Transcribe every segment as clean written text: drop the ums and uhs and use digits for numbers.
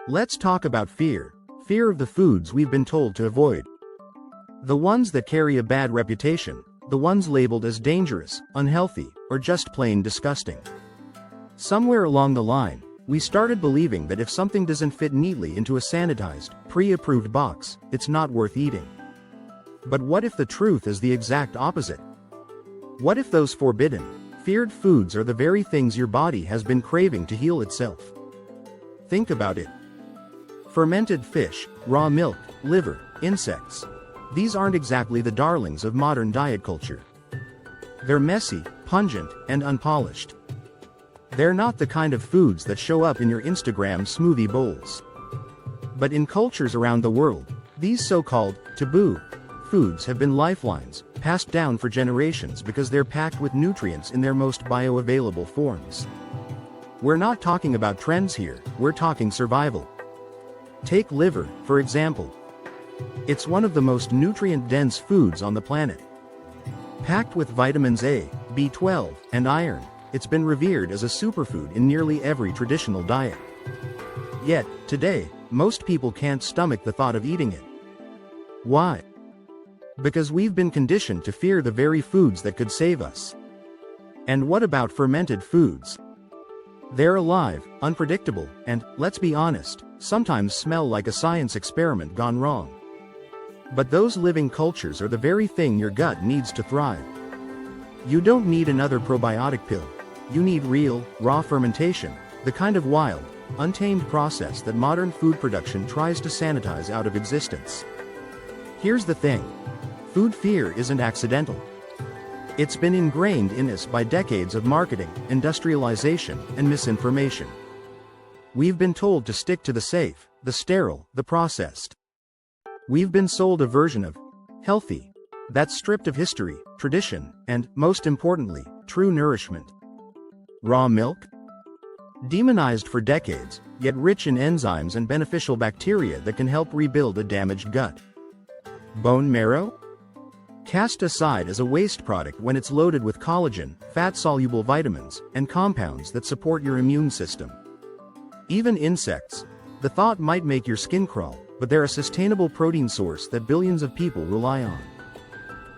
Let's talk about fear. Fear of the foods we've been told to avoid. The ones that carry a bad reputation, the ones labeled as dangerous, unhealthy, or just plain disgusting. Somewhere along the line, we started believing that if something doesn't fit neatly into a sanitized, pre-approved box, it's not worth eating. But what if the truth is the exact opposite? What if those forbidden, feared foods are the very things your body has been craving to heal itself? Think about it. Fermented fish, raw milk, liver, insects. These aren't exactly the darlings of modern diet culture. They're messy, pungent, and unpolished. They're not the kind of foods that show up in your Instagram smoothie bowls. But in cultures around the world, these so-called taboo foods have been lifelines, passed down for generations because they're packed with nutrients in their most bioavailable forms. We're not talking about trends here, we're talking survival. Take liver, for example. It's one of the most nutrient-dense foods on the planet. Packed with vitamins A, B12, and iron, it's been revered as a superfood in nearly every traditional diet. Yet, today, most people can't stomach the thought of eating it. Why? Because we've been conditioned to fear the very foods that could save us. And what about fermented foods? They're alive, unpredictable, and, let's be honest, sometimes smell like a science experiment gone wrong. But those living cultures are the very thing your gut needs to thrive. You don't need another probiotic pill. You need real, raw fermentation, the kind of wild, untamed process that modern food production tries to sanitize out of existence. Here's the thing. Food fear isn't accidental. It's been ingrained in us by decades of marketing, industrialization, and misinformation. We've been told to stick to the safe, the sterile, the processed. We've been sold a version of healthy that's stripped of history, tradition, and, most importantly, true nourishment. Raw milk? Demonized for decades, yet rich in enzymes and beneficial bacteria that can help rebuild a damaged gut. Bone marrow? Cast aside as a waste product when it's loaded with collagen, fat-soluble vitamins, and compounds that support your immune system. Even insects. The thought might make your skin crawl, but they're a sustainable protein source that billions of people rely on.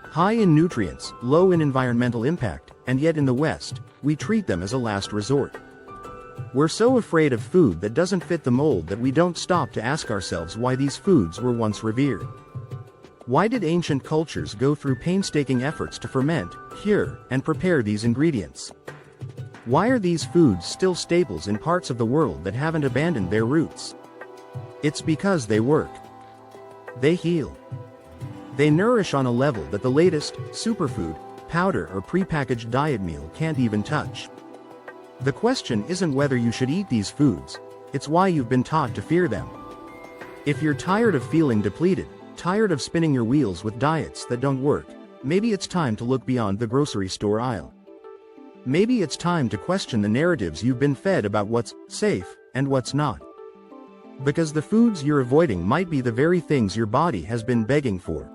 High in nutrients, low in environmental impact, and yet in the West, we treat them as a last resort. We're so afraid of food that doesn't fit the mold that we don't stop to ask ourselves why these foods were once revered. Why did ancient cultures go through painstaking efforts to ferment, cure, and prepare these ingredients? Why are these foods still staples in parts of the world that haven't abandoned their roots? It's because they work. They heal. They nourish on a level that the latest superfood, powder, or prepackaged diet meal can't even touch. The question isn't whether you should eat these foods, it's why you've been taught to fear them. If you're tired of feeling depleted, tired of spinning your wheels with diets that don't work, maybe it's time to look beyond the grocery store aisle. Maybe it's time to question the narratives you've been fed about what's safe and what's not. Because the foods you're avoiding might be the very things your body has been begging for.